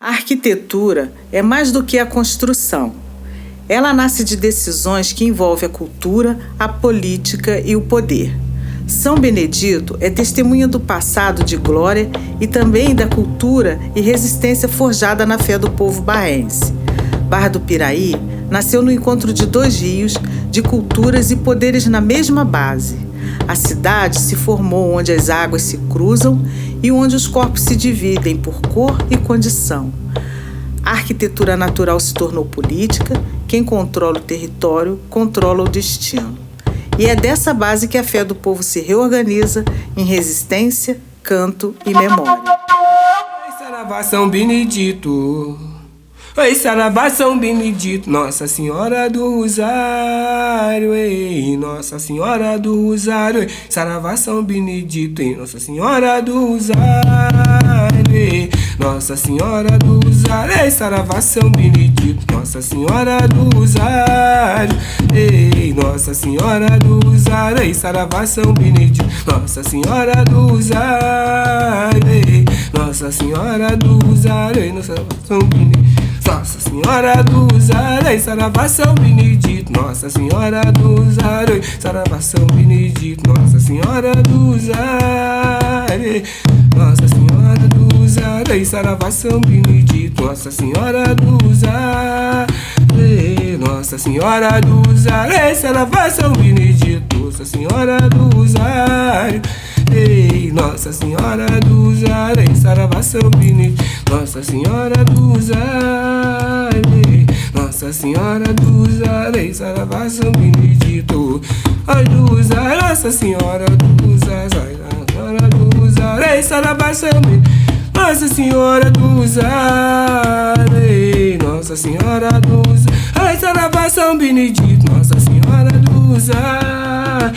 A arquitetura é mais do que a construção. Ela nasce de decisões que envolvem a cultura, a política e o poder. São Benedito é testemunha do passado de glória e também da cultura e resistência forjada na fé do povo barrense. Barra do Piraí nasceu no encontro de dois rios, de culturas e poderes na mesma base. A cidade se formou onde as águas se cruzam e onde os corpos se dividem por cor e condição. A arquitetura natural se tornou política, quem controla o território controla o destino. E é dessa base que a fé do povo se reorganiza em resistência, canto e memória. Oi, Saravá São Benedito. Oi, Saravá São Benedito. Nossa Senhora do Rosário, ei, Nossa Senhora do Rosário, ei, Saravá São Benedito, ei, Nossa Senhora do Rosário, ei, Nossa Senhora do Rosário, ei, Saravá São Benedito. Nossa Senhora do Rosário, ei, Nossa Senhora do Rosário, ei, Saravá São Benedito. Nossa Senhora do Rosário, ei, Nossa Senhora do Rosário, ei, Nossa São Benedito. Nossa Senhora do Rosário, ei, Saravá São Benedito. Nossa Senhora do Rosário, ei, Saravá São Benedito. Nossa Senhora do Rosário, ei, Nossa Senhora do Rosário, ei, Saravá São Benedito. Nossa Senhora do Rosário, ei, Nossa Senhora do Rosário, ei, Saravá São Benedito. Nossa Senhora do Rosário, ei, Nossa Senhora do Rosário, ei, Saravá São Benedito. Nossa Senhora do Rosário, ei, Nossa Senhora do Rosário, ei, Saravá São Benedito. Ai do Rosário, Nossa Senhora do Rosário, Senhora do Rosário, ei, Saravá São Benedito. Nossa Senhora do Rosário, ei, Nossa Senhora do Rosário, ai, Saravá São Benedito. Nossa Senhora do Rosário,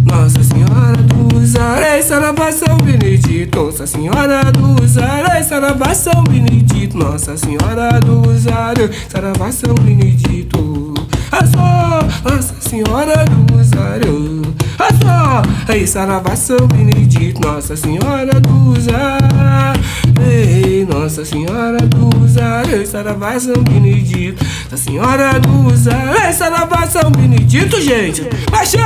Nossa Senhora do Rosário, ei, Saravá São Benedito. Nossa Senhora do Rosário, ei, Saravá São Benedito. Nossa Senhora do Rosário, Saravá São Benedito. Nossa Senhora do Rosário, ei, Saravá São Benedito. Nossa Senhora do Rosário, ei, Nossa Senhora do Rosário, ei, Saravá São Benedito. Nossa Senhora do Rosário, ei, Saravá São Benedito, gente. Baixa!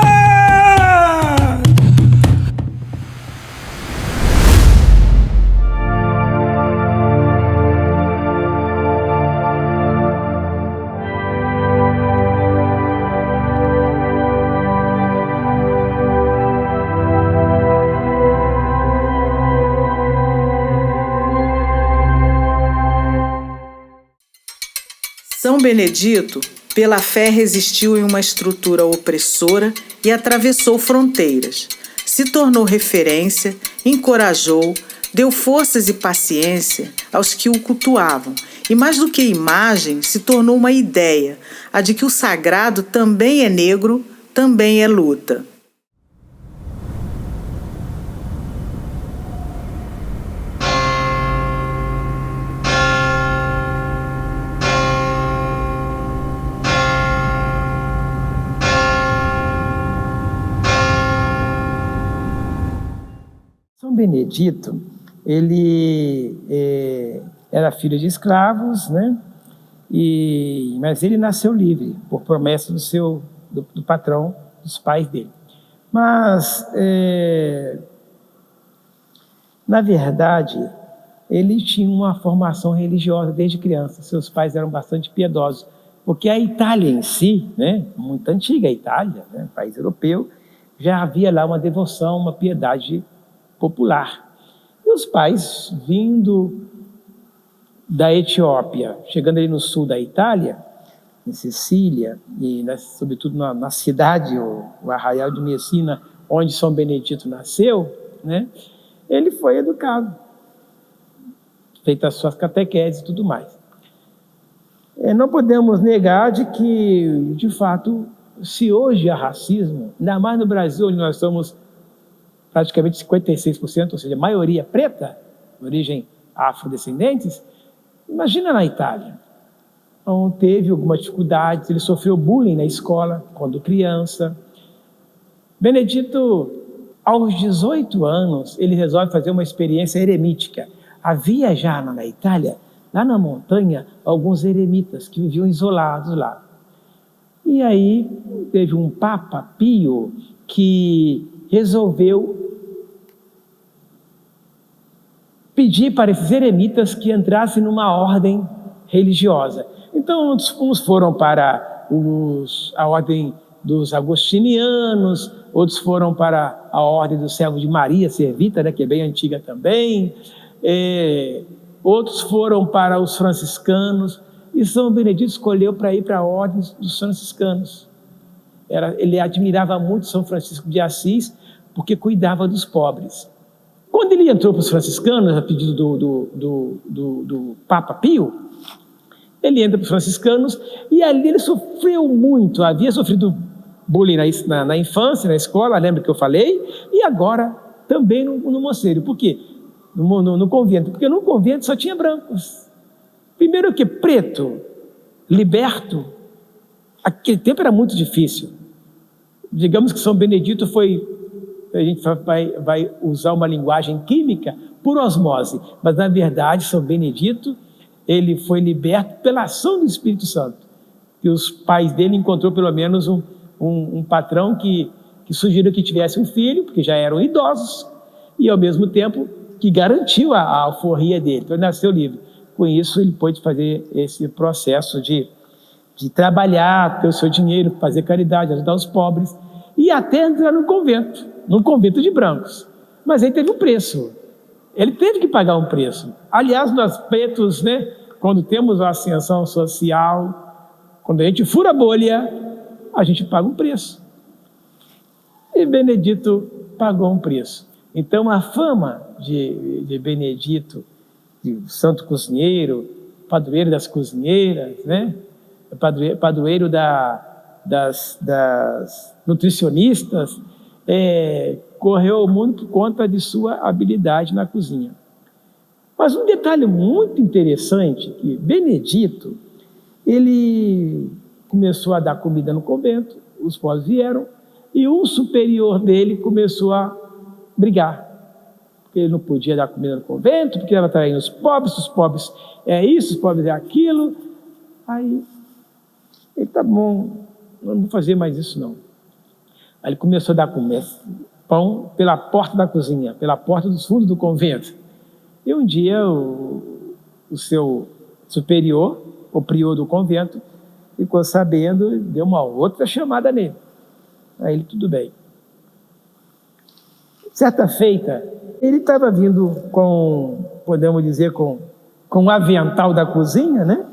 São Benedito, pela fé, resistiu em uma estrutura opressora e atravessou fronteiras. Se tornou referência, encorajou, deu forças e paciência aos que o cultuavam. E mais do que imagem, se tornou uma ideia, a de que o sagrado também é negro, também é luta. São Benedito, ele era filho de escravos, né? Mas ele nasceu livre, por promessa do patrão, dos pais dele. Mas, na verdade, ele tinha uma formação religiosa desde criança. Seus pais eram bastante piedosos, porque a Itália em si, né, muito antiga a Itália, né, país europeu, já havia lá uma devoção, uma piedade popular. E os pais, vindo da Etiópia, chegando ali no sul da Itália, em Sicília, e sobretudo na cidade, o Arraial de Messina, onde São Benedito nasceu, né, ele foi educado, feitas as suas catequeses e tudo mais. Não podemos negar de que, de fato, se hoje há racismo, ainda mais no Brasil, onde nós somos praticamente 56%, ou seja, a maioria preta, de origem afrodescendentes, imagina na Itália. Então, teve algumas dificuldades, ele sofreu bullying na escola, quando criança. Benedito, aos 18 anos, ele resolve fazer uma experiência eremítica. Havia já na Itália lá na montanha, alguns eremitas que viviam isolados lá. E aí teve um Papa Pio que resolveu pedir para esses eremitas que entrassem numa ordem religiosa. Então, uns foram para a ordem dos agostinianos, outros foram para a ordem do Servo de Maria, Servita, né, que é bem antiga também, outros foram para os franciscanos, e São Benedito escolheu para ir para a ordem dos franciscanos. Ele admirava muito São Francisco de Assis, porque cuidava dos pobres. Quando ele entrou para os franciscanos, a pedido do Papa Pio, ele entra para os franciscanos e ali ele sofreu muito, havia sofrido bullying na infância, na escola, lembra que eu falei? E agora também no mosteiro. Por quê? No convento. Porque no convento só tinha brancos. Primeiro que preto, liberto, aquele tempo era muito difícil. Digamos que São Benedito a gente vai usar uma linguagem química por osmose, mas na verdade São Benedito ele foi liberto pela ação do Espírito Santo, que os pais dele encontrou pelo menos um patrão que sugeriu que tivesse um filho, porque já eram idosos, e ao mesmo tempo que garantiu a alforria dele, então ele nasceu livre. Com isso ele pôde fazer esse processo de trabalhar, ter o seu dinheiro, fazer caridade, ajudar os pobres, e até entrar no convento de brancos. Mas aí teve um preço. Ele teve que pagar um preço. Aliás, nós pretos, né, quando temos a ascensão social, quando a gente fura a bolha, a gente paga um preço. E Benedito pagou um preço. Então, a fama de Benedito, de santo cozinheiro, padroeiro das cozinheiras, né, padroeiro das nutricionistas, correu ao mundo por conta de sua habilidade na cozinha. Mas um detalhe muito interessante, que Benedito, ele começou a dar comida no convento, os pobres vieram, e um superior dele começou a brigar, porque ele não podia dar comida no convento, porque estava traindo os pobres é isso, os pobres é aquilo. Aí, ele, tá bom, não vou fazer mais isso não. Aí ele começou a dar pão pela porta da cozinha, pela porta dos fundos do convento. E um dia o seu superior, o prior do convento, ficou sabendo e deu uma outra chamada nele. Aí ele, tudo bem. Certa feita, ele estava vindo podemos dizer, com o avental da cozinha, né?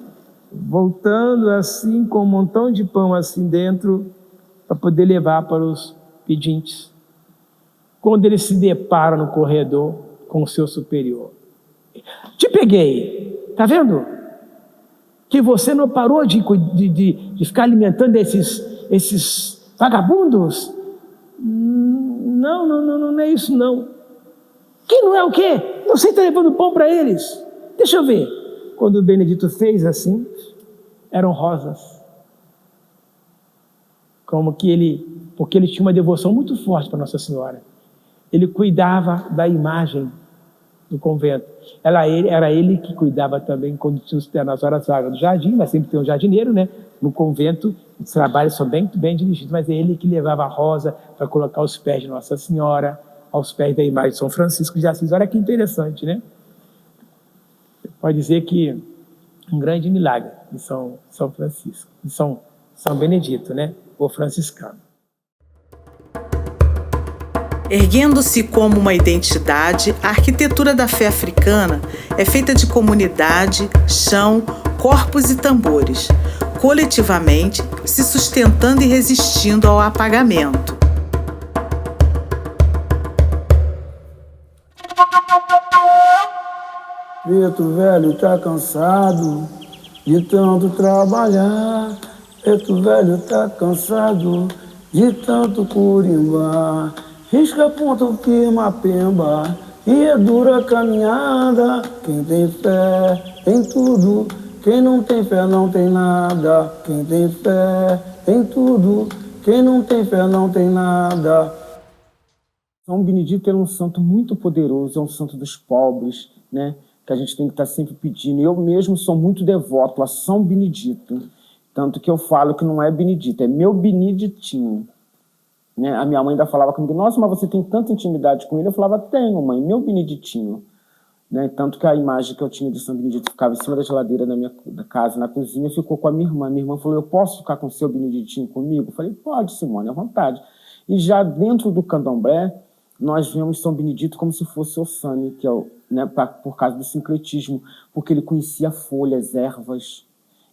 Voltando assim, com um montão de pão assim dentro, para poder levar para os pedintes. Quando ele se depara no corredor com o seu superior. Te peguei, tá vendo? Que você não parou de ficar alimentando esses vagabundos? Não é isso não. Que não é o quê? Você está levando pão para eles. Deixa eu ver. Quando o Benedito fez assim, eram rosas. Porque ele tinha uma devoção muito forte para Nossa Senhora. Ele cuidava da imagem do convento. Era ele que cuidava também quando tinha nas horas vagas do jardim, mas sempre tem um jardineiro, né? No convento, os trabalhos são bem dirigidos, mas é ele que levava a rosa para colocar aos pés de Nossa Senhora, aos pés da imagem de São Francisco de Assis. Olha que interessante, né? Pode dizer que um grande milagre de São Francisco, de São Benedito, né? O franciscano. Erguendo-se como uma identidade, a arquitetura da fé africana é feita de comunidade, chão, corpos e tambores, coletivamente se sustentando e resistindo ao apagamento. Preto velho tá cansado de tanto trabalhar. Preto velho tá cansado de tanto curimbar. Risca ponto, firma pemba, e é dura a caminhada. Quem tem fé tem tudo, quem não tem fé não tem nada. Quem tem fé tem tudo, quem não tem fé não tem nada. São Benedito é um santo muito poderoso, é um santo dos pobres, né? que a gente tem que estar sempre pedindo. Eu mesmo sou muito devoto a São Benedito, tanto que eu falo que não é Benedito, é meu Beneditinho. Né? A minha mãe ainda falava comigo, nossa, mas você tem tanta intimidade com ele? Eu falava, tenho, mãe, meu Beneditinho. Né? Tanto que a imagem que eu tinha de São Benedito ficava em cima da geladeira da casa, na cozinha, ficou com a minha irmã. Minha irmã falou, eu posso ficar com o seu Beneditinho comigo? Eu falei, pode, Simone, à vontade. E já dentro do candomblé, nós vemos São Benedito como se fosse Ossani, que é né, por causa do sincretismo, porque ele conhecia folhas, ervas,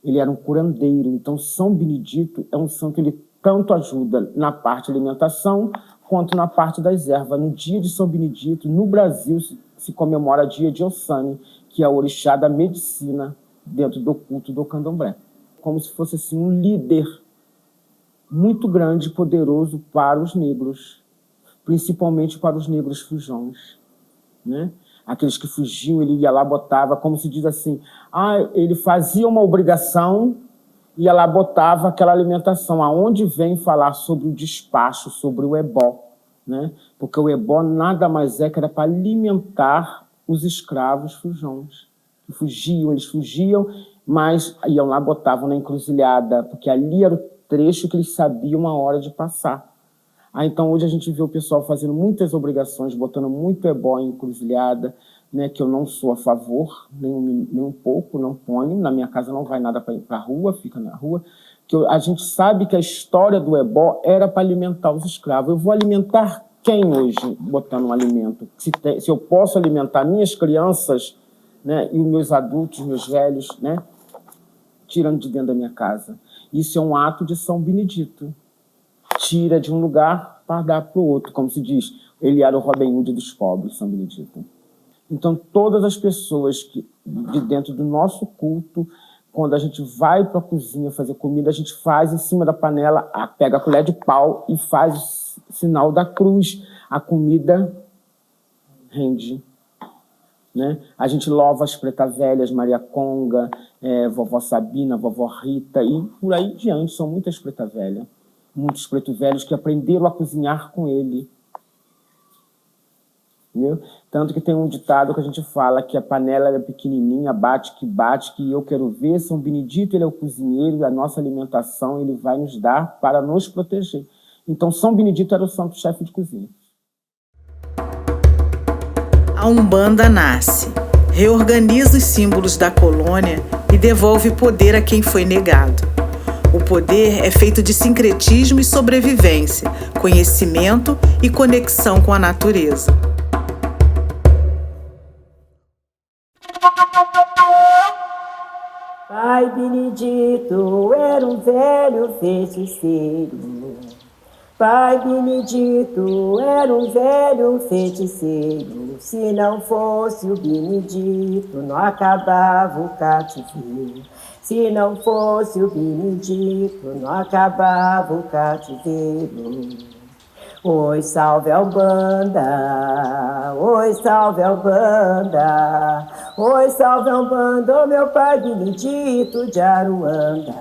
ele era um curandeiro. Então, São Benedito é um santo, ele tanto ajuda na parte da alimentação, quanto na parte das ervas. No dia de São Benedito, no Brasil, se comemora o dia de Ossani, que é o orixá da medicina dentro do culto do candomblé. Como se fosse assim, um líder muito grande e poderoso para os negros, principalmente para os negros fujões. Né? Aqueles que fugiam, ele ia lá, botava, como se diz assim, ele fazia uma obrigação, ia lá, botava aquela alimentação, aonde vem falar sobre o despacho, sobre o ebó. Né? Porque o ebó nada mais é que era para alimentar os escravos fujões. Que fugiam, eles fugiam, mas iam lá, botavam na encruzilhada, porque ali era o trecho que eles sabiam a hora de passar. Então hoje a gente vê o pessoal fazendo muitas obrigações, botando muito ebó em encruzilhada, né, que eu não sou a favor, nem um pouco, não ponho. Na minha casa não vai nada para a rua, fica na rua. A gente sabe que a história do ebó era para alimentar os escravos. Eu vou alimentar quem hoje, botando um alimento? Se eu posso alimentar minhas crianças, né, e os meus adultos, meus velhos, né, tirando de dentro da minha casa. Isso é um ato de São Benedito. Tira de um lugar para dar para o outro, como se diz. Ele era o Robin Hood dos pobres, São Benedito. Então, todas as pessoas que de dentro do nosso culto, quando a gente vai para a cozinha fazer comida, a gente faz em cima da panela, pega a colher de pau e faz o sinal da cruz. A comida rende. Né? A gente louva as pretas velhas, Maria Conga, vovó Sabina, vovó Rita, e por aí diante. São muitas pretas velhas. Muitos pretos velhos que aprenderam a cozinhar com ele. Entendeu? Tanto que tem um ditado que a gente fala que a panela é pequenininha, bate, que eu quero ver. São Benedito, ele é o cozinheiro da nossa alimentação, ele vai nos dar para nos proteger. Então, São Benedito era o santo chefe de cozinha. A Umbanda nasce, reorganiza os símbolos da colônia e devolve poder a quem foi negado. O poder é feito de sincretismo e sobrevivência, conhecimento e conexão com a natureza. Pai Benedito era um velho feiticeiro. Pai Benedito era um velho feiticeiro. Se não fosse o Benedito, não acabava o cativeiro. Se não fosse o Benedito, não acabava o cativeiro. Oi, salve a Umbanda, oi, salve a Umbanda, oi, salve a Umbanda, oh, meu pai Benedito de Aruanda.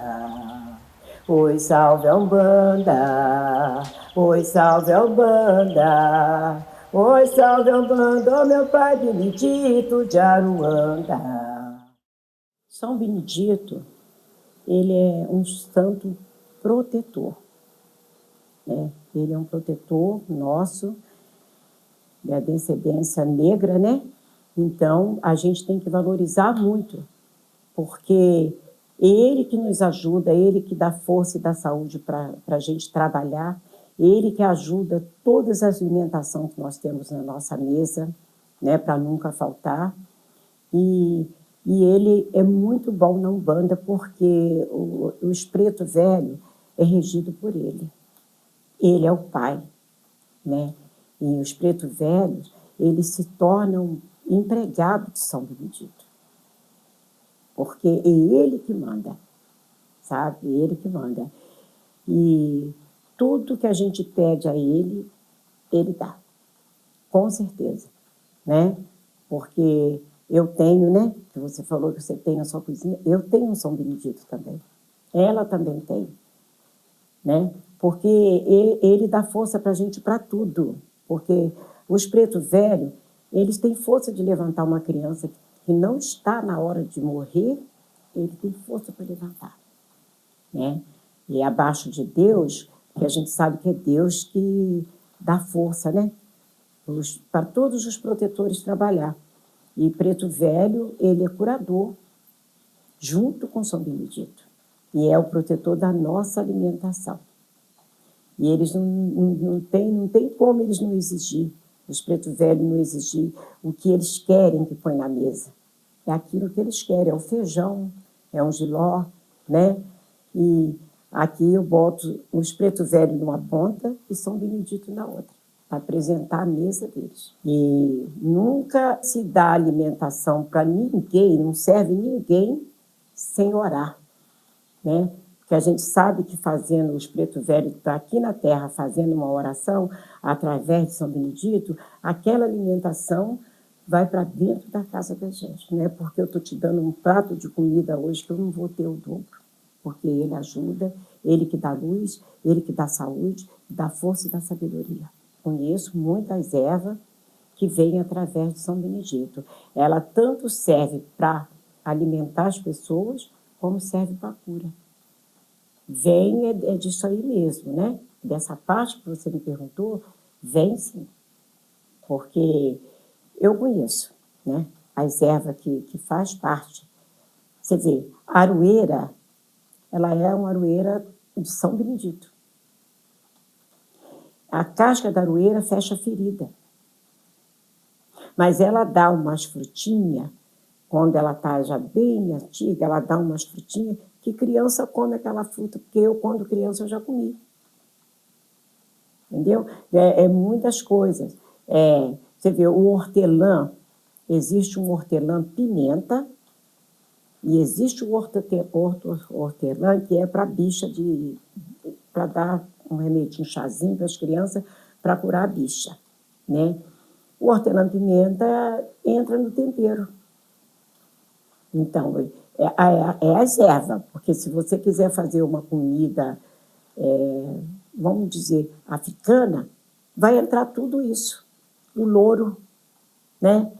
Oi, salve a Umbanda, oi, salve a Umbanda, oi, salve a Umbanda, oh, meu pai Benedito de Aruanda. São Benedito, ele é um santo protetor, né? Ele é um protetor nosso, da descendência negra, né? Então, a gente tem que valorizar muito, porque ele que nos ajuda, ele que dá força e dá saúde para a gente trabalhar, ele que ajuda todas as alimentações que nós temos na nossa mesa, né? Para nunca faltar. E ele é muito bom na Umbanda, porque os pretos velhos é regido por ele. Ele é o pai, né? E os pretos velhos, eles se tornam empregados de São Benedito. Porque é ele que manda, sabe? É ele que manda. E tudo que a gente pede a ele, ele dá. Com certeza, né? Porque eu tenho, né? Que você falou que você tem na sua cozinha. Eu tenho um São Benedito também. Ela também tem, né? Porque ele dá força para a gente para tudo. Porque os pretos velhos, eles têm força de levantar uma criança que que não está na hora de morrer, ele tem força para levantar, né? E abaixo de Deus, que a gente sabe que é Deus que dá força, né? Para todos os protetores trabalhar. E Preto Velho, ele é curador, junto com São Benedito. E é o protetor da nossa alimentação. E eles não tem como eles não exigir, os Preto Velho não exigir o que eles querem que põe na mesa. É aquilo que eles querem, é o feijão, é um jiló, né? E aqui eu boto os Preto Velho numa ponta e São Benedito na outra, para apresentar a mesa deles. E nunca se dá alimentação para ninguém, não serve ninguém sem orar, né? Porque a gente sabe que fazendo os Preto Velho está aqui na Terra fazendo uma oração através de São Benedito, aquela alimentação vai para dentro da casa da gente, né? Porque eu estou te dando um prato de comida hoje que eu não vou ter o dobro, porque ele ajuda, ele que dá luz, ele que dá saúde, dá força e dá sabedoria. Conheço muitas ervas que vêm através de São Benedito. Ela tanto serve para alimentar as pessoas, como serve para a cura. Vem é disso aí mesmo, né? Dessa parte que você me perguntou, vem sim. Porque eu conheço, né? As ervas que faz parte. Você vê, a aroeira, ela é uma aroeira de São Benedito. A casca da aroeira fecha a ferida. Mas ela dá umas frutinhas, quando ela está já bem antiga, ela dá umas frutinhas que criança come aquela fruta, porque eu, quando criança, eu já comi. Entendeu? É muitas coisas. Você vê, o hortelã, existe um hortelã-pimenta e existe o hortelã que é para bicha, para dar um remedinho, chazinho para as crianças, para curar a bicha, né? O hortelã-pimenta entra no tempero. Então, é as ervas, porque se você quiser fazer uma comida, vamos dizer, africana, vai entrar tudo isso. O louro, né?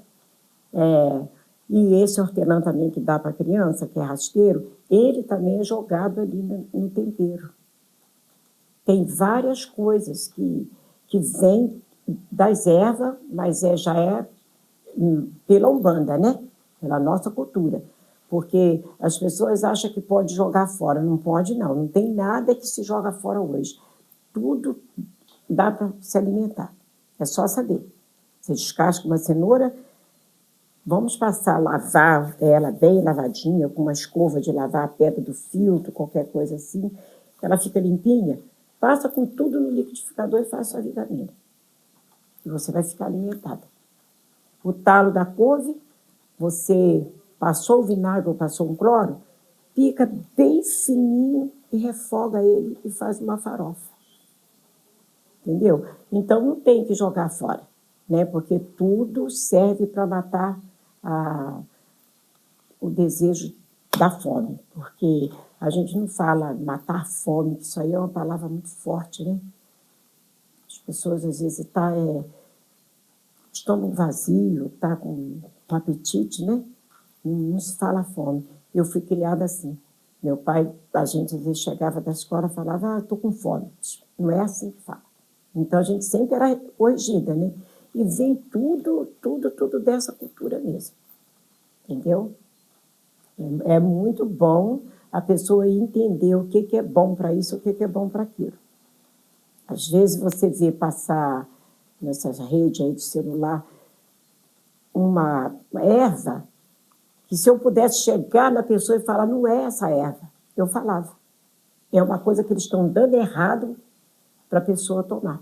E esse hortelã também que dá para a criança, que é rasteiro, ele também é jogado ali no tempero. Tem várias coisas que vêm das ervas, mas já é pela Umbanda, né? Pela nossa cultura. Porque as pessoas acham que pode jogar fora. Não pode, não. Não tem nada que se joga fora hoje. Tudo dá para se alimentar. É só saber. Você descasca uma cenoura, vamos passar a lavar ela bem lavadinha, com uma escova de lavar a pedra do filtro, qualquer coisa assim. Ela fica limpinha. Passa com tudo no liquidificador e faz sua vitamina. E você vai ficar alimentada. O talo da couve, você passou o vinagre ou passou um cloro, pica bem fininho e refoga ele e faz uma farofa. Entendeu? Então, não tem que jogar fora, né? Porque tudo serve para matar o desejo da fome. Porque a gente não fala matar fome, que isso aí é uma palavra muito forte, né? As pessoas, às vezes, estômago vazio, está com apetite, né? Não se fala fome. Eu fui criada assim. Meu pai, a gente às vezes chegava da escola e falava, estou com fome. Não é assim que fala. Então, a gente sempre era corrigida, né? E vem tudo dessa cultura mesmo. Entendeu? É muito bom a pessoa entender o que é bom para isso, o que é bom para aquilo. Às vezes você vê passar nessas redes aí de celular uma erva que se eu pudesse chegar na pessoa e falar, não é essa erva, eu falava. É uma coisa que eles estão dando errado para a pessoa tomar.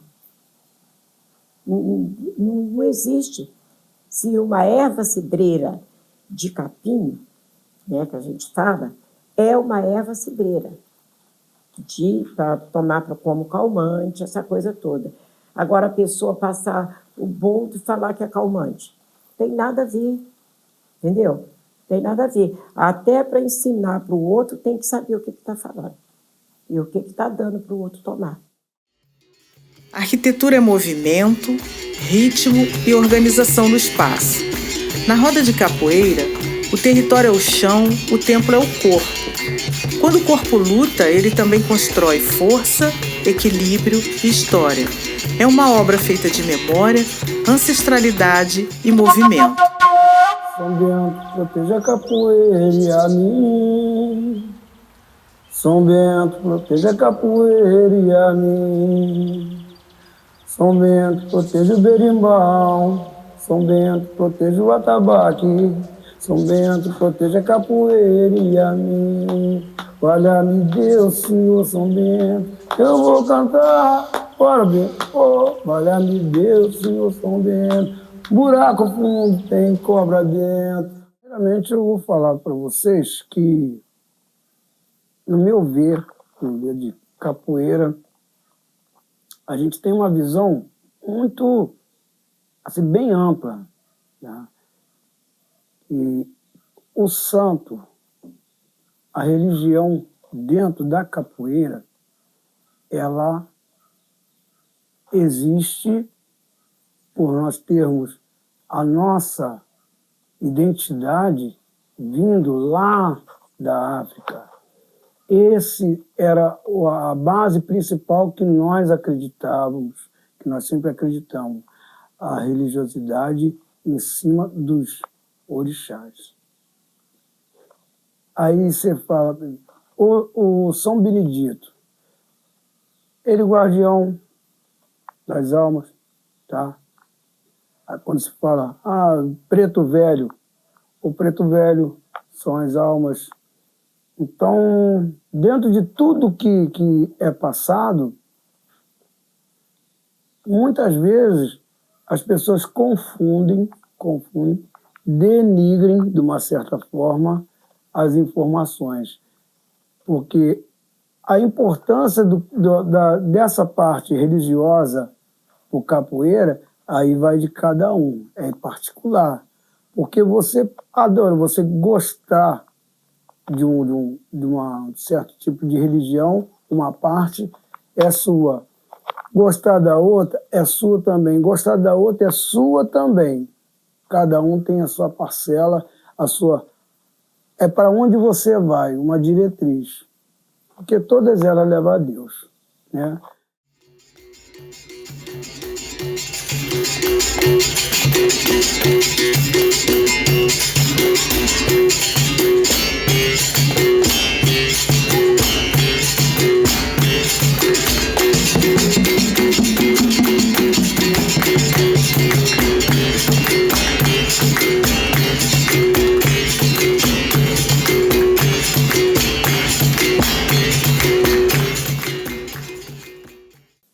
Não existe. Se uma erva cidreira de capim, né, que a gente fala, é uma erva cidreira para tomar como calmante, essa coisa toda. Agora, a pessoa passar o boldo e falar que é calmante. Tem nada a ver, entendeu? Tem nada a ver. Até para ensinar para o outro, tem que saber o que está falando e o que está dando para o outro tomar. A arquitetura é movimento, ritmo e organização do espaço. Na roda de capoeira, O território é o chão, o templo é o corpo. Quando o corpo luta, ele também constrói força, equilíbrio e história. É uma obra feita de memória, ancestralidade e movimento. São Bento, proteja a capoeira e a mim. São Bento, proteja a capoeira e a mim. São Bento, proteja o berimbau. São Bento, proteja o atabaque. São Bento, proteja a capoeira e a mim. Valha-me Deus, Senhor São Bento, eu vou cantar. Bora, Bento, oh, valha-me Deus, Senhor São Bento. Buraco fundo tem cobra dentro. Primeiramente, eu vou falar para vocês que, no meu ver de capoeira, a gente tem uma visão muito, assim, bem ampla, né? E o santo, a religião dentro da capoeira, ela existe por nós termos a nossa identidade vindo lá da África. Esse era a base principal que nós acreditávamos, que nós sempre acreditamos, a religiosidade em cima dos orixás. Aí você fala, o São Benedito, ele é o guardião das almas, tá? Aí quando se fala, preto velho, o preto velho são as almas. Então, dentro de tudo que é passado, muitas vezes as pessoas confundem, denigrem, de uma certa forma, as informações. Porque a importância dessa parte religiosa, o capoeira, aí vai de cada um, é particular. Porque você adora, você gostar de um certo tipo de religião, uma parte é sua. Gostar da outra é sua também. Gostar da outra é sua também. Cada um tem a sua parcela, a sua... É para onde você vai, uma diretriz. Porque todas elas levam a Deus, né?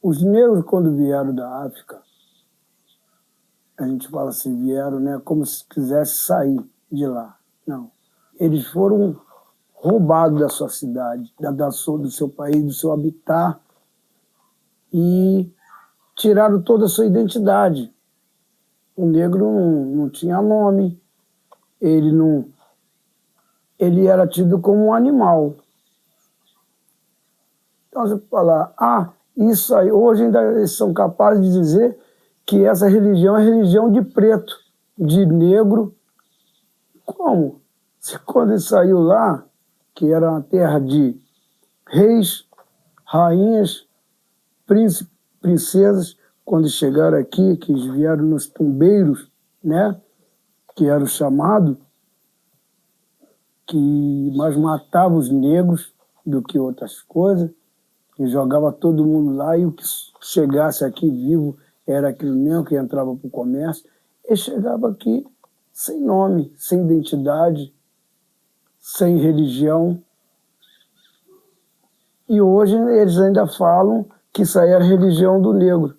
Os negros, quando vieram da África, a gente fala assim, vieram, né, como se quisesse sair de lá. Não. Eles foram roubados da sua cidade, do seu país, do seu habitat, e tiraram toda a sua identidade. O negro não tinha nome, ele era tido como um animal. Então você fala, isso aí, hoje ainda eles são capazes de dizer que essa religião é religião de preto, de negro. Como? Se quando ele saiu lá, que era uma terra de reis, rainhas, príncipes, princesas, quando chegaram aqui, que eles vieram nos tumbeiros, né, que era o chamado, que mais matava os negros do que outras coisas, e jogava todo mundo lá, e o que chegasse aqui vivo era aquilo mesmo que entrava para o comércio. Ele chegava aqui sem nome, sem identidade, sem religião. E hoje eles ainda falam que isso aí era a religião do negro.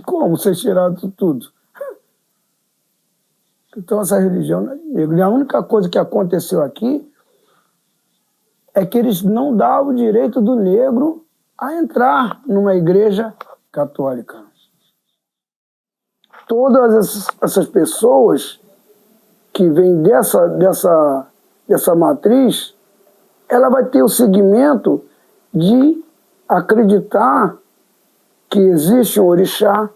Como? Vocês tiraram tudo. Então essa religião não é de negro. E a única coisa que aconteceu aqui é que eles não davam o direito do negro a entrar numa igreja católica. Todas essas pessoas que vêm dessa matriz, ela vai ter o segmento de acreditar que existe um orixá,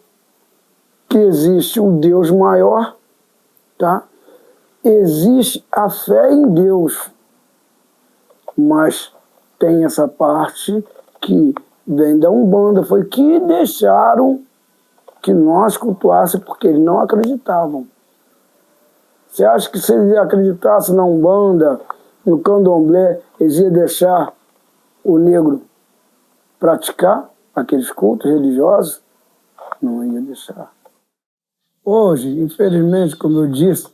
que existe um Deus maior, tá? existe a fé em Deus, mas tem essa parte que vem da Umbanda, foi que deixaram que nós cultuássemos porque eles não acreditavam. Você acha que se eles acreditassem na Umbanda, no Candomblé, eles iam deixar o negro praticar aqueles cultos religiosos? Não ia deixar. Hoje, infelizmente, como eu disse,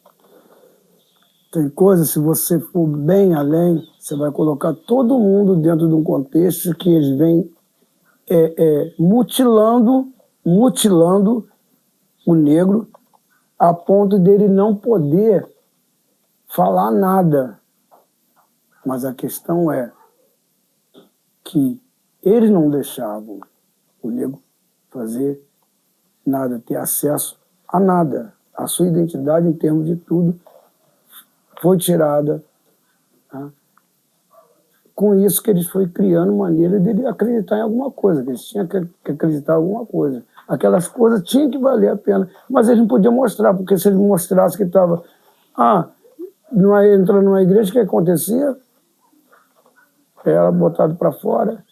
tem coisas, se você for bem além, você vai colocar todo mundo dentro de um contexto que eles vêm mutilando o negro a ponto dele não poder falar nada. Mas a questão é que eles não deixavam o negro fazer nada, ter acesso a nada. A sua identidade, em termos de tudo, foi tirada. Tá? Com isso que eles foram criando maneira dele acreditar em alguma coisa, que eles tinham que acreditar em alguma coisa. Aquelas coisas tinham que valer a pena, mas eles não podiam mostrar, porque se eles mostrassem que estava entrando numa igreja, o que acontecia? Era botado para fora,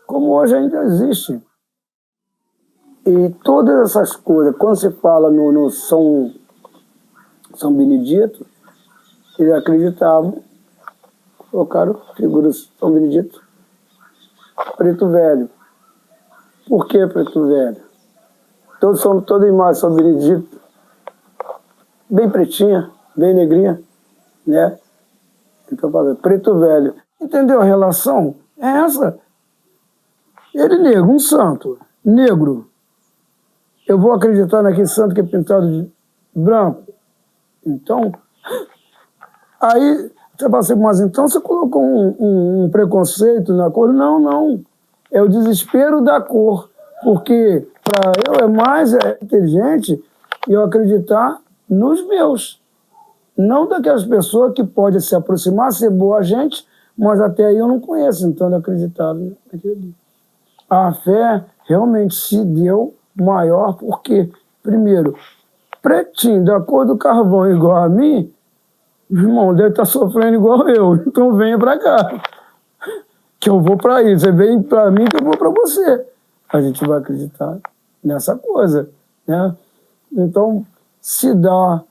como hoje ainda existe. E todas essas coisas, quando se fala no São Benedito, eles acreditavam, colocaram figuras São Benedito, preto velho. Por que preto velho? Toda imagem São Benedito, bem pretinha, bem negrinha, né? Então, preto velho. Entendeu a relação? É essa. Ele negro, um santo, negro. Eu vou acreditar naquele santo que é pintado de branco? Então, aí você fala assim, mas então você colocou um preconceito na cor? Não, não. É o desespero da cor. Porque para eu é mais inteligente eu acreditar nos meus. Não daquelas pessoas que podem se aproximar, ser boa gente, mas até aí eu não conheço, então eu acreditava naquilo ali. A fé realmente se deu maior porque, primeiro, pretinho, da cor do carvão igual a mim, meu irmão deve estar sofrendo igual eu, então venha para cá, que eu vou para aí, você vem para mim que eu vou para você. A gente vai acreditar nessa coisa, né? Então, se dá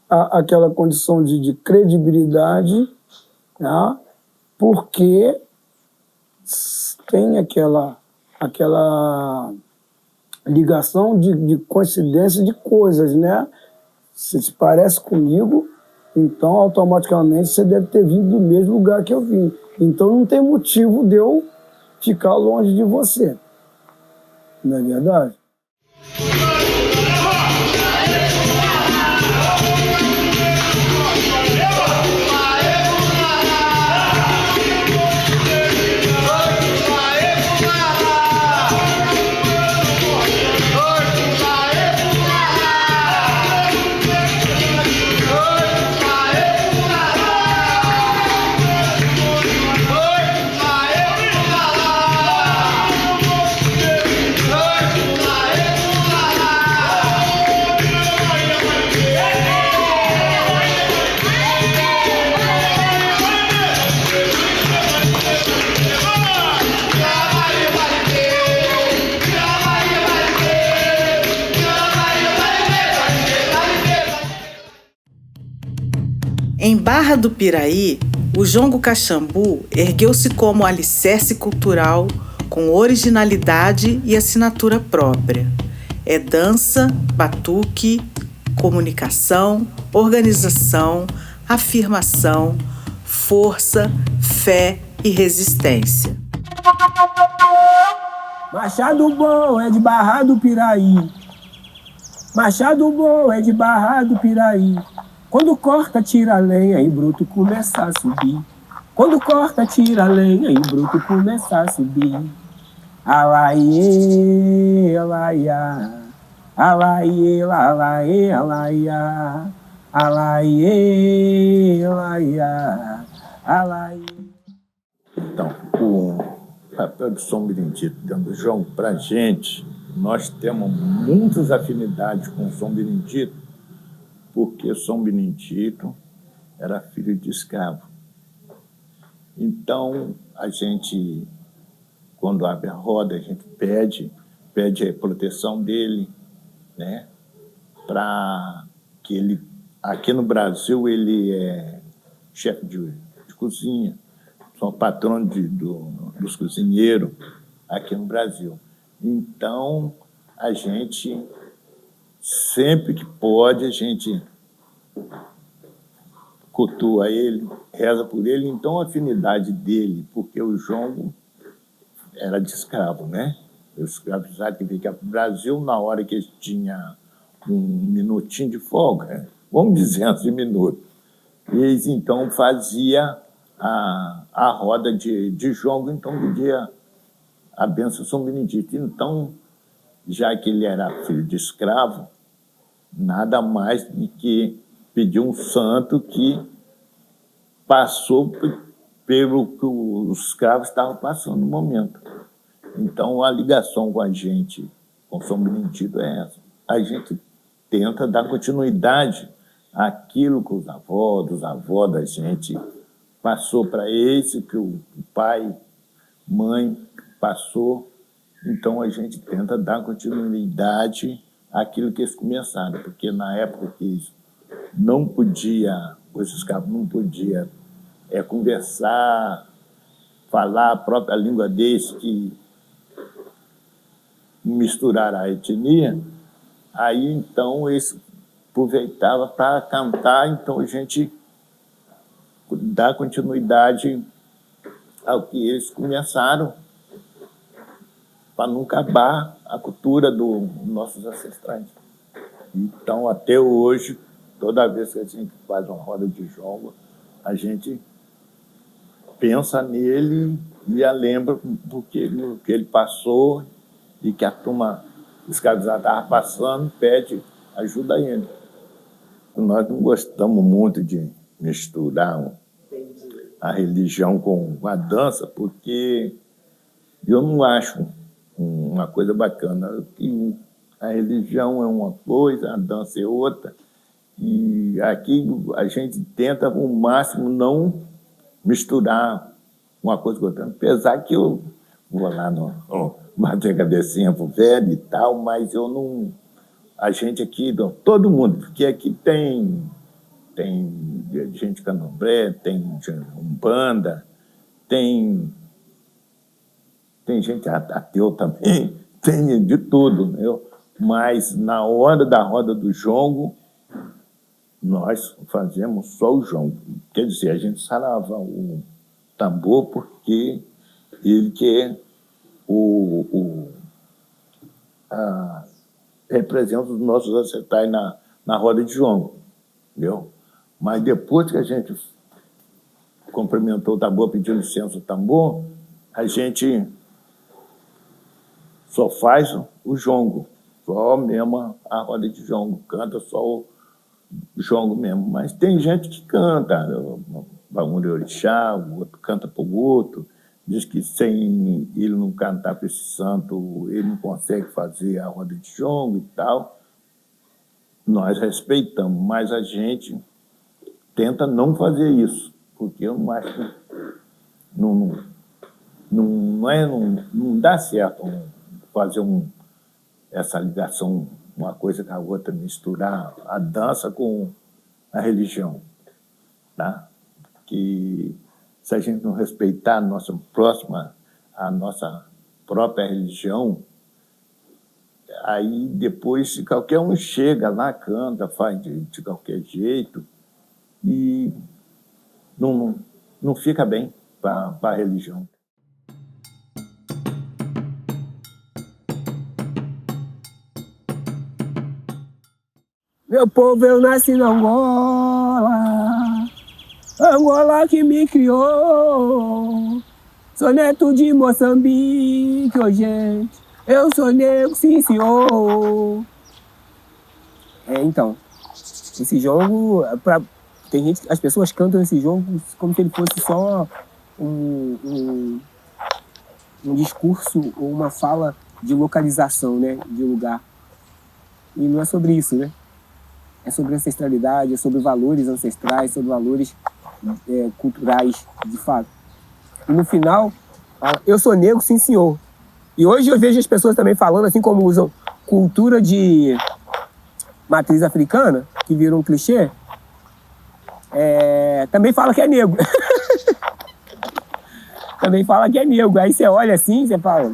aquela condição de credibilidade, né? Porque tem aquela ligação de coincidência de coisas, né? Se te parece comigo, então automaticamente você deve ter vindo do mesmo lugar que eu vim. Então não tem motivo de eu ficar longe de você. Não é verdade? Em Barra do Piraí, o jongo caxambu ergueu-se como alicerce cultural com originalidade e assinatura própria. É dança, batuque, comunicação, organização, afirmação, força, fé e resistência. Machado bom é de Barra do Piraí. Machado bom é de Barra do Piraí. Quando corta, tira a lenha e bruto começa a subir. Quando corta, tira a lenha e bruto começa a subir. Alaiê, alaiá. Alaiê, alaiê, alaiá. Alaiê, alaiá. Alaiê. Então, o papel de São Benedito dentro do João, para a gente, nós temos muitas afinidades com São Benedito, porque São Benedito era filho de escravo. Então, a gente, quando abre a roda, a gente pede a proteção dele, né? Para que ele, aqui no Brasil, ele é chefe de cozinha, sou patrão dos cozinheiros aqui no Brasil. Então, a gente, sempre que pode, a gente cultua ele, reza por ele. Então, a afinidade dele, porque o jongo era de escravo, né? Os escravizados que vinham para o Brasil, na hora que eles tinham um minutinho de folga, né? Vamos dizer, 11 minutos. Eles, então, faziam a roda de jongo, então pedia a bênção São Benedito. Então, já que ele era filho de escravo, nada mais do que pedir um santo que passou pelo que os escravos estavam passando no momento. Então, a ligação com a gente, com São Benedito, é essa. A gente tenta dar continuidade àquilo que os avós da gente passou para eles, que o pai, mãe passou. Então, a gente tenta dar continuidade àquilo que eles começaram, porque na época que eles não podia, os escravos não podiam conversar, falar a própria língua deles, que misturaram a etnia, aí então eles aproveitavam para cantar, então a gente dá continuidade ao que eles começaram, para não acabar a cultura dos nossos ancestrais. Então, até hoje, toda vez que a gente faz uma roda de jongo, a gente pensa nele e a lembra do que ele passou e que a turma escravizada estava passando, pede ajuda a ele. Nós não gostamos muito de misturar a religião com a dança, porque eu não acho uma coisa bacana. A religião é uma coisa, a dança é outra, e aqui a gente tenta, ao máximo, não misturar uma coisa com outra. Apesar que eu vou lá bater a cabecinha pro velho e tal, mas eu não... A gente aqui, todo mundo, porque aqui tem gente candomblé, tem umbanda, tem gente ateu também, tem de tudo, né? Mas na hora da roda do jongo, nós fazemos só o jongo. Quer dizer, a gente sarava o tambor porque ele que representa os nossos ancestrais na roda de jongo, entendeu? Mas depois que a gente cumprimentou o tambor, pediu licença ao tambor, a gente só faz o jongo, só mesmo a roda de jongo, canta só o jongo mesmo. Mas tem gente que canta, um de orixá, o outro canta para o outro, diz que sem ele não cantar para esse santo, ele não consegue fazer a roda de jongo e tal. Nós respeitamos, mas a gente tenta não fazer isso, porque eu não acho que não dá certo fazer essa ligação, uma coisa com a outra, misturar a dança com a religião, tá? Que se a gente não respeitar a nossa própria religião, aí depois se qualquer um chega lá, canta, faz de qualquer jeito, e não fica bem para a religião. Meu povo, eu nasci na Angola, Angola que me criou. Sou neto de Moçambique, oh, gente. Eu sou negro, sim, senhor. Então, esse jogo, tem gente, as pessoas cantam esse jogo como se ele fosse só um discurso ou uma fala de localização, né, de lugar. E não é sobre isso, né? é sobre ancestralidade, é sobre valores ancestrais, sobre valores culturais, de fato. E no final, eu sou negro, sim senhor. E hoje eu vejo as pessoas também falando, assim como usam cultura de matriz africana, que virou um clichê, também fala que é negro. Também fala que é negro. Aí você olha assim, você fala...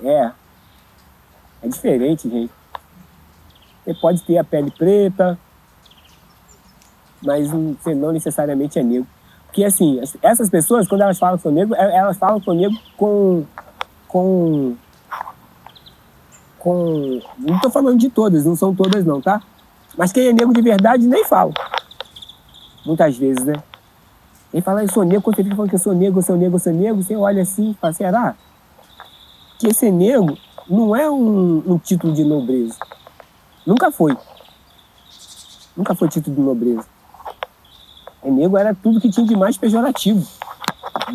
É diferente, gente. Você pode ter a pele preta, mas você não necessariamente é negro. Porque, assim, essas pessoas, quando elas falam que são negro, elas falam que são negro com... Não estou falando de todas, não são todas não, tá? Mas quem é negro de verdade nem fala. Muitas vezes, né? Ele fala, eu sou negro, quando você fica falando que eu sou negro, você olha assim e fala, será? Que ser negro não é um título de nobreza. Nunca foi. Nunca foi título de nobreza. Negro era tudo que tinha de mais pejorativo,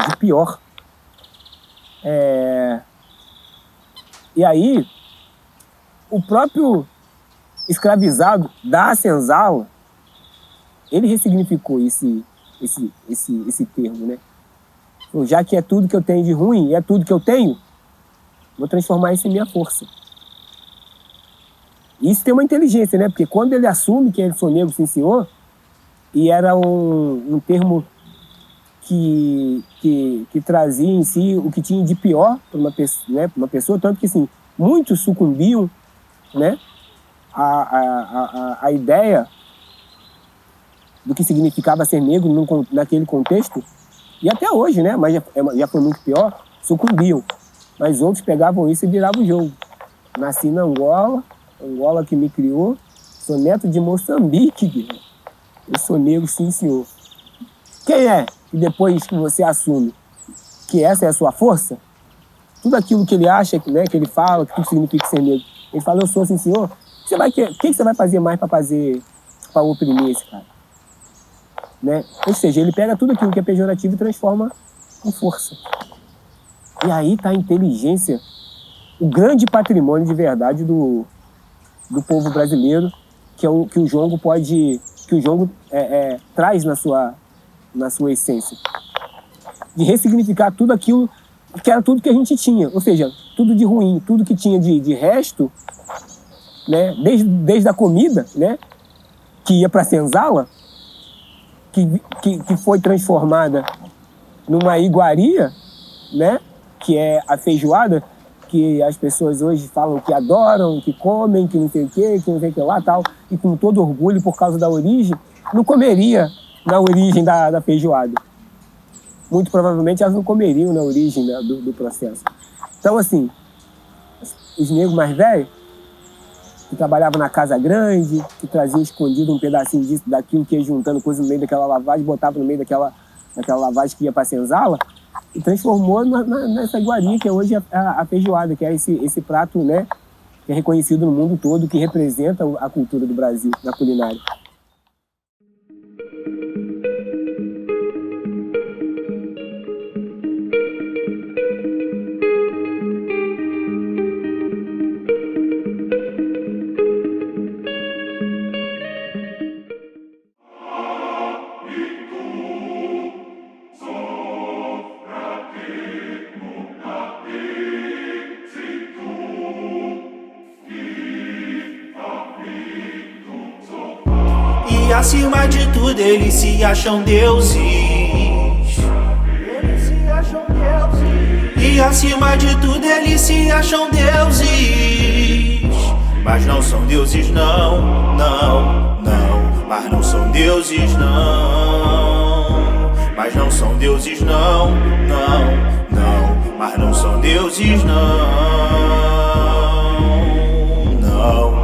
de pior. E aí, o próprio escravizado da senzala, ele ressignificou esse termo, né? Então, já que é tudo que eu tenho de ruim e é tudo que eu tenho, vou transformar isso em minha força. E isso tem uma inteligência, né? Porque quando ele assume que ele sou negro, sim senhor, e era um termo que trazia em si o que tinha de pior para uma pessoa, tanto que assim, muitos sucumbiam, né, a ideia do que significava ser negro naquele contexto, e até hoje, né, mas já foi muito pior, sucumbiam. Mas outros pegavam isso e viravam o jogo. Nasci na Angola que me criou, sou neto de Moçambique, eu sou negro, sim senhor. Quem é que depois que você assume que essa é a sua força, tudo aquilo que ele acha, né, que ele fala, que tudo significa ser negro, ele fala, eu sou, sim senhor, o que você vai fazer mais para oprimir esse cara? Né? Ou seja, ele pega tudo aquilo que é pejorativo e transforma em força. E aí está a inteligência, o grande patrimônio de verdade do povo brasileiro, que o jongo traz na sua essência. De ressignificar tudo aquilo que era tudo que a gente tinha. Ou seja, tudo de ruim, tudo que tinha de resto, né? Desde a comida, né? Que ia para a senzala, que foi transformada numa iguaria, né? Que é a feijoada, que as pessoas hoje falam que adoram, que comem, que não sei o quê, que não sei o que lá, tal, e com todo orgulho por causa da origem, não comeria na origem da feijoada. Muito provavelmente elas não comeriam na origem do processo. Então, assim, os negros mais velhos, que trabalhavam na casa grande, que traziam escondido um pedacinho disso, daquilo, que ia juntando coisa no meio daquela lavagem, botava no meio daquela lavagem que ia para a senzala, e transformou nessa iguaria que é hoje a feijoada, que é esse prato, né, que é reconhecido no mundo todo, que representa a cultura do Brasil na culinária. E acima de tudo eles se acham deuses. E acima de tudo eles se acham deuses. Mas não são deuses não, não, não. Mas não são deuses não. Mas não são deuses não, não, não. Mas não são deuses não, não.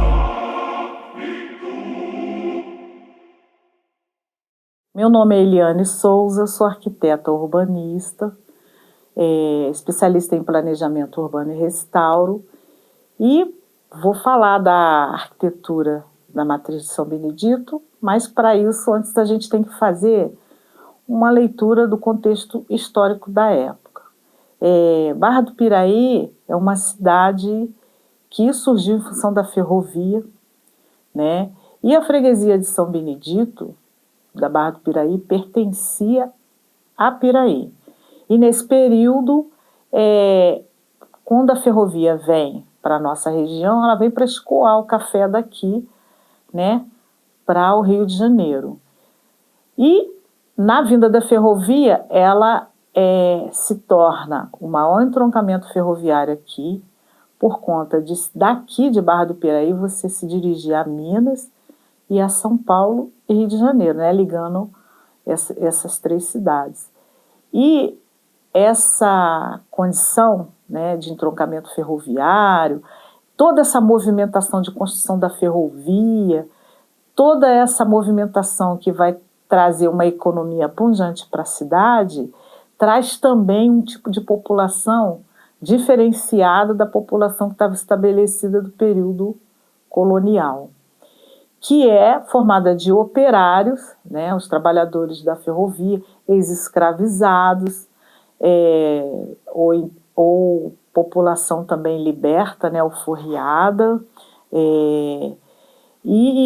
Meu nome é Eliane Souza, sou arquiteta urbanista, especialista em planejamento urbano e restauro, e vou falar da arquitetura da matriz de São Benedito, mas para isso, antes a gente tem que fazer uma leitura do contexto histórico da época. Barra do Piraí é uma cidade que surgiu em função da ferrovia, né? E a freguesia de São Benedito, da Barra do Piraí, pertencia a Piraí. E nesse período, quando a ferrovia vem para a nossa região, ela vem para escoar o café daqui, né, para o Rio de Janeiro. E na vinda da ferrovia, ela se torna o maior entroncamento ferroviário aqui, por conta daqui de Barra do Piraí você se dirigir a Minas e a São Paulo e Rio de Janeiro, né, ligando essas três cidades. E essa condição, né, de entroncamento ferroviário, toda essa movimentação de construção da ferrovia, toda essa movimentação que vai trazer uma economia pujante para a cidade, traz também um tipo de população diferenciada da população que estava estabelecida do período colonial, que é formada de operários, né, os trabalhadores da ferrovia, ex-escravizados, ou população também liberta, né, alforriada, e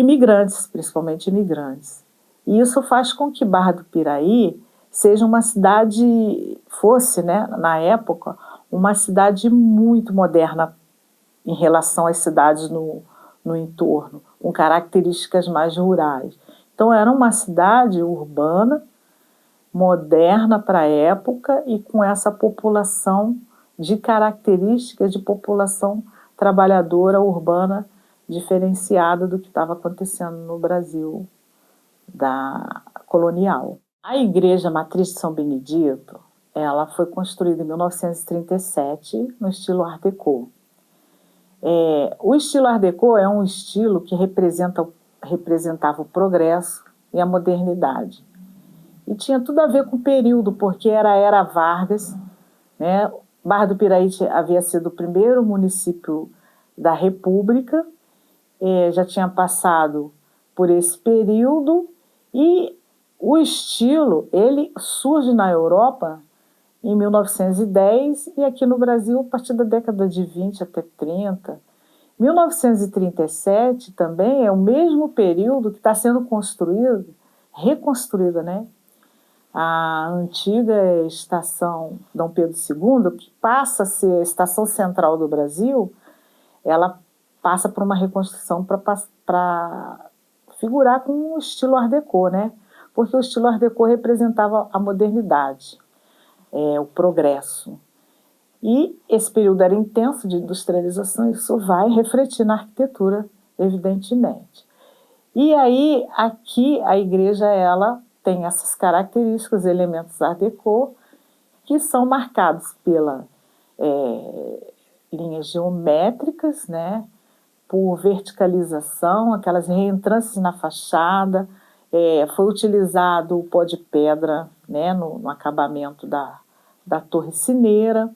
imigrantes, principalmente imigrantes. E isso faz com que Barra do Piraí seja uma cidade, fosse, né, na época, uma cidade muito moderna em relação às cidades no entorno, com características mais rurais. Então era uma cidade urbana, moderna para a época e com essa população de características de população trabalhadora urbana diferenciada do que estava acontecendo no Brasil da colonial. A Igreja Matriz de São Benedito, ela foi construída em 1937 no estilo Art Deco. O estilo Art Deco é um estilo que representava o progresso e a modernidade. E tinha tudo a ver com o período, porque era a Era Vargas, né? Barra do Piraí havia sido o primeiro município da República, já tinha passado por esse período, e o estilo ele surge na Europa em 1910 e aqui no Brasil a partir da década de 20 até 30. 1937 também é o mesmo período que está sendo reconstruída, né? A antiga estação Dom Pedro II, que passa a ser a estação central do Brasil, ela passa por uma reconstrução para figurar com o estilo Art Deco, né? Porque o estilo Art Deco representava a modernidade, o progresso. E esse período era intenso de industrialização, isso vai refletir na arquitetura, evidentemente. E aí, aqui, a igreja, ela tem essas características, elementos Art Deco, que são marcados pela linhas geométricas, né, por verticalização, aquelas reentrâncias na fachada, foi utilizado o pó de pedra, né, no acabamento da torre cineira.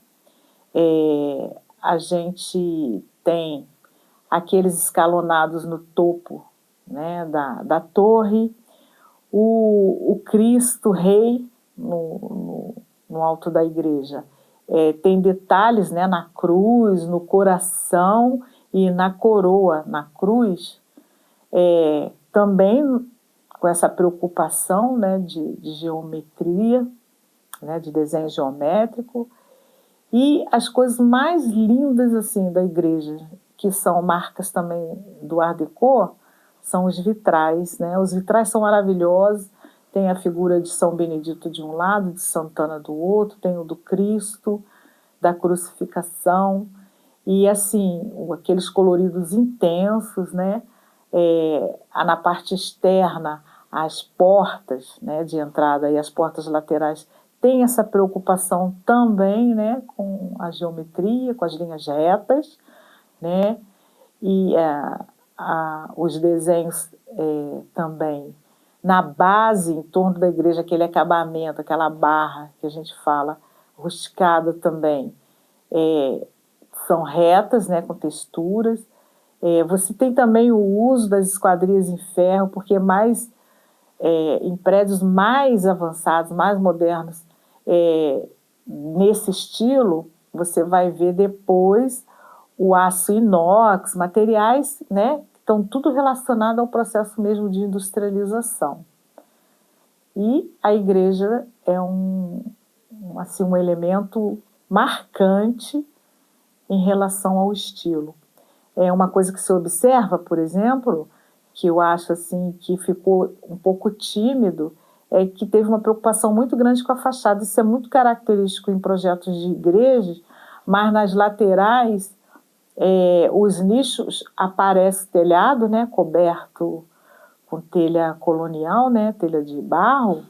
A gente tem aqueles escalonados no topo, né, da torre, o Cristo Rei no alto da igreja. Tem detalhes, né, na cruz, no coração e na coroa, na cruz, também com essa preocupação, né, de geometria, né, de desenho geométrico. E as coisas mais lindas assim da igreja, que são marcas também do Art Deco, são os vitrais, né? Os vitrais são maravilhosos, tem a figura de São Benedito de um lado, de Santana do outro, tem o do Cristo, da crucificação, e assim, aqueles coloridos intensos, né? Na parte externa, as portas, né, de entrada e as portas laterais tem essa preocupação também, né, com a geometria, com as linhas retas, né, e os desenhos também na base, em torno da igreja, aquele acabamento, aquela barra que a gente fala, rusticada também, são retas, né, com texturas. Você tem também o uso das esquadrias em ferro, porque em prédios mais avançados, mais modernos, nesse estilo, você vai ver depois o aço inox, materiais, né, que estão tudo relacionado ao processo mesmo de industrialização. E a igreja é um elemento marcante em relação ao estilo. É uma coisa que se observa, por exemplo, que eu acho assim, que ficou um pouco tímido, é que teve uma preocupação muito grande com a fachada. Isso é muito característico em projetos de igrejas, mas nas laterais, os nichos aparece telhado, né, coberto com telha colonial, né, telha de barro,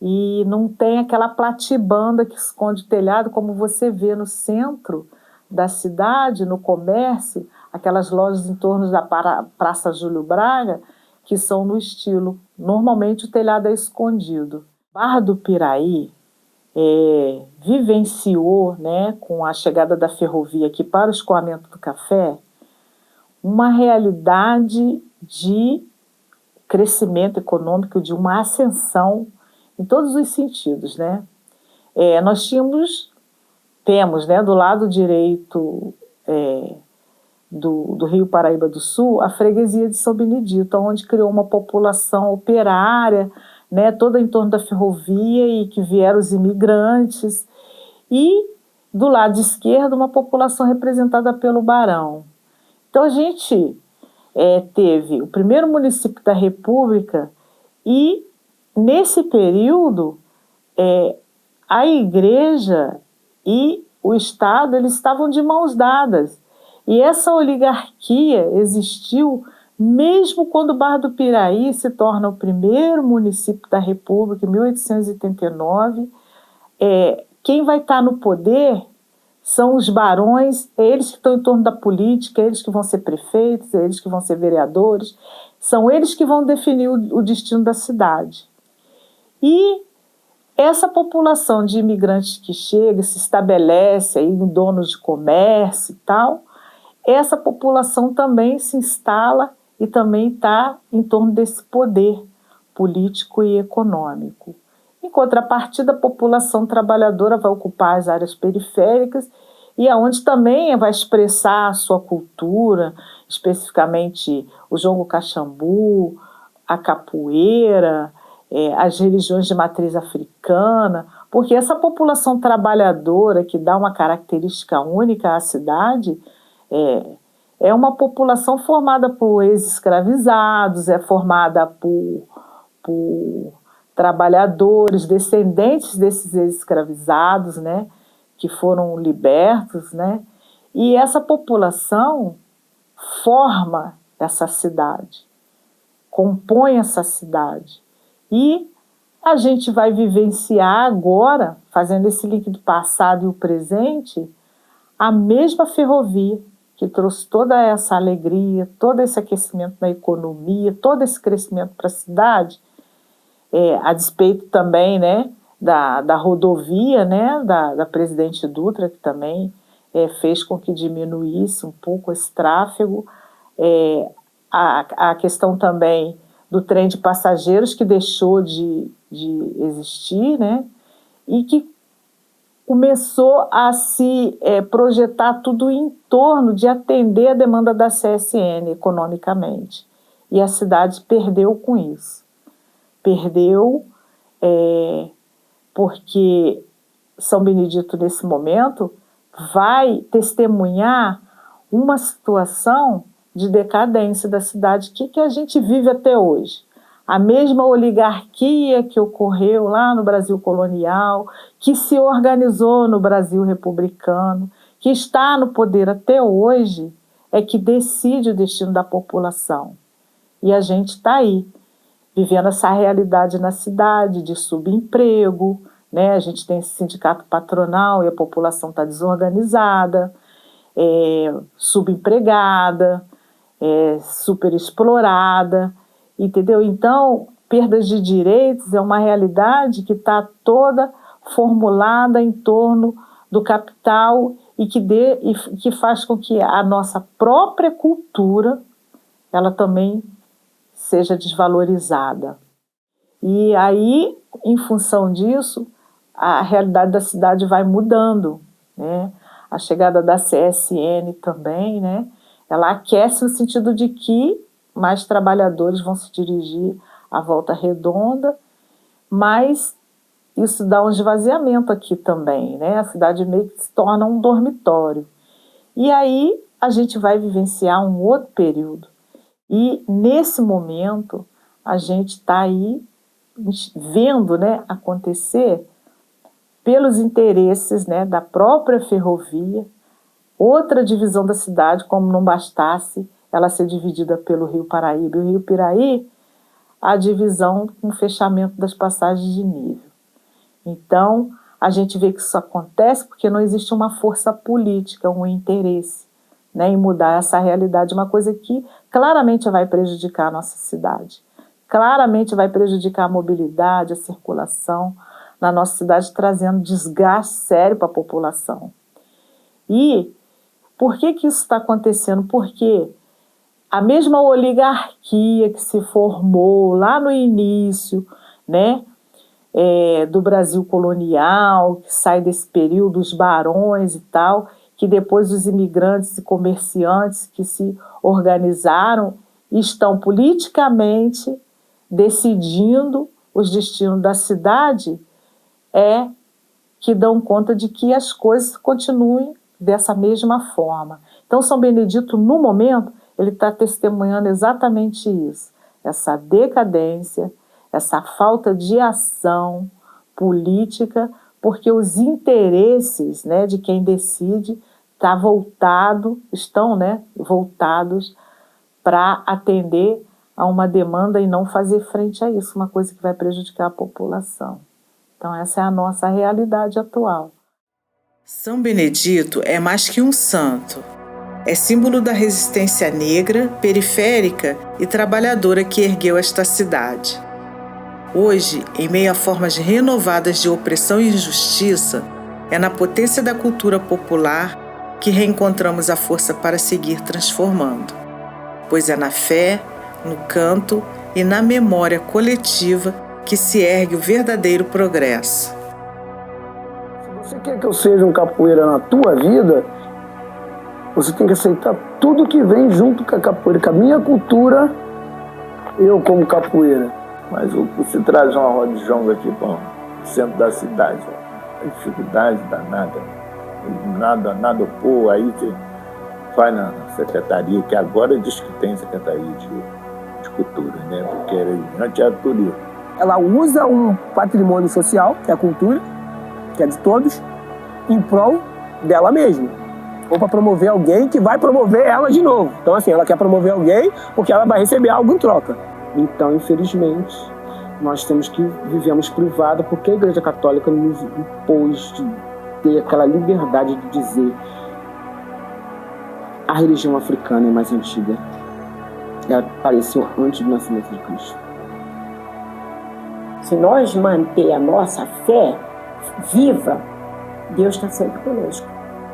e não tem aquela platibanda que esconde o telhado, como você vê no centro da cidade, no comércio, aquelas lojas em torno da Praça Júlio Braga, que são no estilo. Normalmente o telhado é escondido. Barra do Piraí vivenciou, né, com a chegada da ferrovia aqui para o escoamento do café, uma realidade de crescimento econômico, de uma ascensão em todos os sentidos, né? Nós temos, né, do lado direito do Rio Paraíba do Sul, a freguesia de São Benedito, onde criou uma população operária, né, toda em torno da ferrovia, e que vieram os imigrantes, e do lado esquerdo uma população representada pelo Barão. Então a gente teve o primeiro município da República, e nesse período a igreja e o Estado, eles estavam de mãos dadas, e essa oligarquia existiu mesmo quando Barra do Piraí se torna o primeiro município da República, em 1889. Quem vai estar no poder são os barões, eles que estão em torno da política, eles que vão ser prefeitos, eles que vão ser vereadores, são eles que vão definir o destino da cidade. E essa população de imigrantes que chega, se estabelece aí em donos de comércio e tal, essa população também se instala e também está em torno desse poder político e econômico. Em contrapartida, a população trabalhadora vai ocupar as áreas periféricas, e aonde também vai expressar a sua cultura, especificamente o jongo caxambu, a capoeira, as religiões de matriz africana, porque essa população trabalhadora, que dá uma característica única à cidade, é uma população formada por ex-escravizados, é formada por trabalhadores, descendentes desses ex-escravizados, né, que foram libertos, né, e essa população forma essa cidade, compõe essa cidade. E a gente vai vivenciar agora, fazendo esse link do passado e o presente, a mesma ferrovia que trouxe toda essa alegria, todo esse aquecimento na economia, todo esse crescimento para a cidade, a despeito também, né, da rodovia, né, da Presidente Dutra, que também fez com que diminuísse um pouco esse tráfego, a questão também do trem de passageiros, que deixou de existir, né, e que começou a se projetar tudo em torno de atender a demanda da CSN economicamente. E a cidade perdeu com isso. Perdeu porque São Benedito, nesse momento, vai testemunhar uma situação de decadência da cidade que a gente vive até hoje. A mesma oligarquia que ocorreu lá no Brasil colonial, que se organizou no Brasil republicano, que está no poder até hoje, é que decide o destino da população. E a gente está aí, vivendo essa realidade na cidade de subemprego, né? A gente tem esse sindicato patronal e a população está desorganizada, subempregada, superexplorada, entendeu? Então, perdas de direitos é uma realidade que está toda formulada em torno do capital e que faz com que a nossa própria cultura ela também seja desvalorizada. E aí, em função disso, a realidade da cidade vai mudando, né? A chegada da CSN também, né? Ela aquece no sentido de que mais trabalhadores vão se dirigir à Volta Redonda, mas isso dá um esvaziamento aqui também, né? A cidade meio que se torna um dormitório. E aí a gente vai vivenciar um outro período. E nesse momento a gente está aí vendo, né, acontecer pelos interesses, né, da própria ferrovia, outra divisão da cidade, como não bastasse ela ser dividida pelo Rio Paraíba e o Rio Piraí, a divisão com o fechamento das passagens de nível. Então, a gente vê que isso acontece porque não existe uma força política, um interesse, né, em mudar essa realidade, uma coisa que claramente vai prejudicar a nossa cidade, claramente vai prejudicar a mobilidade, a circulação na nossa cidade, trazendo desgaste sério para a população. E por que isso está acontecendo? Porque a mesma oligarquia que se formou lá no início, né, do Brasil colonial, que sai desse período, os barões e tal, que depois os imigrantes e comerciantes que se organizaram e estão politicamente decidindo os destinos da cidade, que dão conta de que as coisas continuem dessa mesma forma. Então, São Benedito, no momento, ele está testemunhando exatamente isso, essa decadência, essa falta de ação política, porque os interesses, né, de quem decide estão, né, voltados para atender a uma demanda e não fazer frente a isso, uma coisa que vai prejudicar a população. Então essa é a nossa realidade atual. São Benedito é mais que um santo. É símbolo da resistência negra, periférica e trabalhadora que ergueu esta cidade. Hoje, em meio a formas renovadas de opressão e injustiça, é na potência da cultura popular que reencontramos a força para seguir transformando. Pois é na fé, no canto e na memória coletiva que se ergue o verdadeiro progresso. Se você quer que eu seja um capoeira na tua vida, você tem que aceitar tudo que vem junto com a capoeira, com a minha cultura, eu como capoeira. Mas você traz uma roda de jonga aqui para o centro da cidade, a dificuldade danada, nada opor, aí você vai na secretaria, que agora diz que tem secretaria de cultura, né? Porque antes era turismo. Ela usa um patrimônio social, que é a cultura, que é de todos, em prol dela mesma. Ou para promover alguém que vai promover ela de novo. Então, assim, ela quer promover alguém porque ela vai receber algo em troca. Então, infelizmente, nós vivemos privada porque a Igreja Católica nos impôs de ter aquela liberdade de dizer a religião africana é mais antiga. Ela apareceu antes do nascimento de Cristo. Se nós manter a nossa fé viva, Deus está sempre conosco.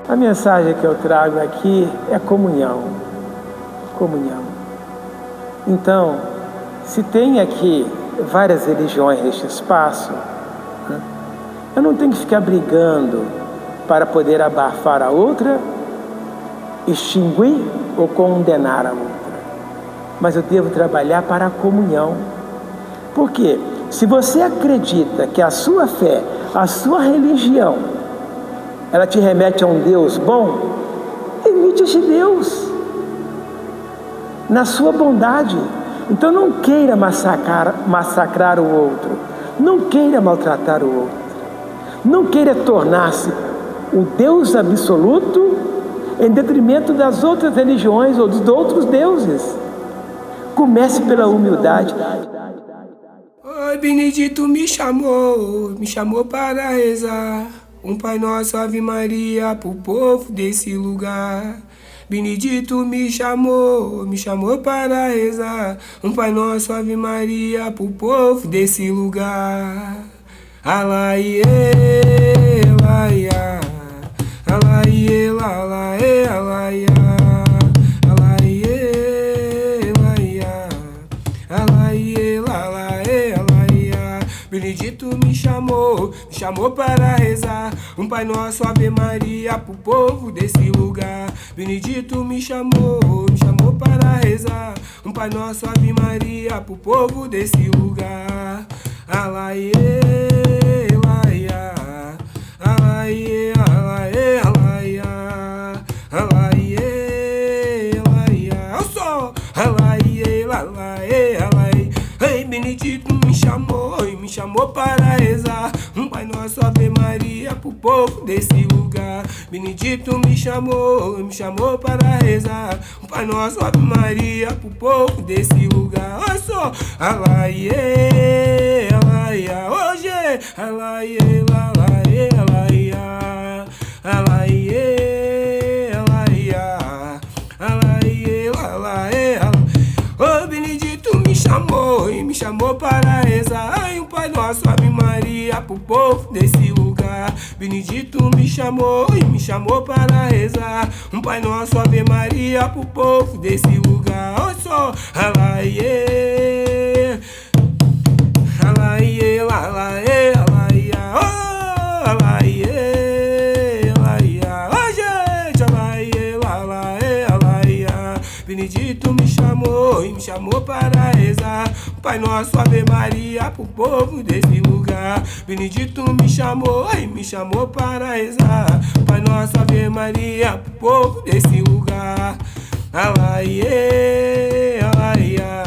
A mensagem que eu trago aqui é comunhão. Comunhão. Então, se tem aqui várias religiões neste espaço, né, eu não tenho que ficar brigando para poder abafar a outra, extinguir ou condenar a outra. Mas eu devo trabalhar para a comunhão. Por quê? Se você acredita que a sua fé, a sua religião, ela te remete a um Deus bom, imite esse Deus na sua bondade. Então não queira massacrar o outro, não queira maltratar o outro, não queira tornar-se o Deus absoluto em detrimento das outras religiões ou dos outros deuses. Comece pela humildade. Oi, Benedito me chamou para rezar. Um Pai Nosso, Ave Maria, pro povo desse lugar. Benedito me chamou para rezar. Um Pai Nosso, Ave Maria, pro povo desse lugar. Alaie, alaia, alaie, alaie, alaia, alaie, alaia, alaie, alaia, alaia. Benedito me chamou chamou para rezar um Pai Nosso, Ave Maria pro povo desse lugar. Benedito me chamou para rezar um Pai Nosso, Ave Maria pro povo desse lugar. Alaie, alaia, alaie, alaie, alaia, alaie, alaia. Eu sou alaie, alaie, alaie. Ei, Benedito me chamou para rezar um Pai Nosso, Ave Maria pro povo desse lugar. Benedito me chamou para rezar um Pai Nosso, Ave Maria pro povo desse lugar. Eu sou alaie, alaia, hoje alaie, alaie, alaia, alaie, alaia, alaie, alaie. Ô Benedito me chamou para rezar ai, um Pai Nosso, Ave Maria pro povo desse lugar. Benedito me chamou para rezar um Pai Nosso, Ave Maria pro povo desse lugar. Eu sou alaie, alaie, alaie, alaia, oh, alaie, alaia, oh, gente, alaie, alaie, alaia. Benedito me chamou para rezar um Pai Nosso, Ave Maria pro povo desse lugar. Benedito me chamou para rezar um Pai Nosso, Ave Maria pro povo desse lugar. Alaie, alaia,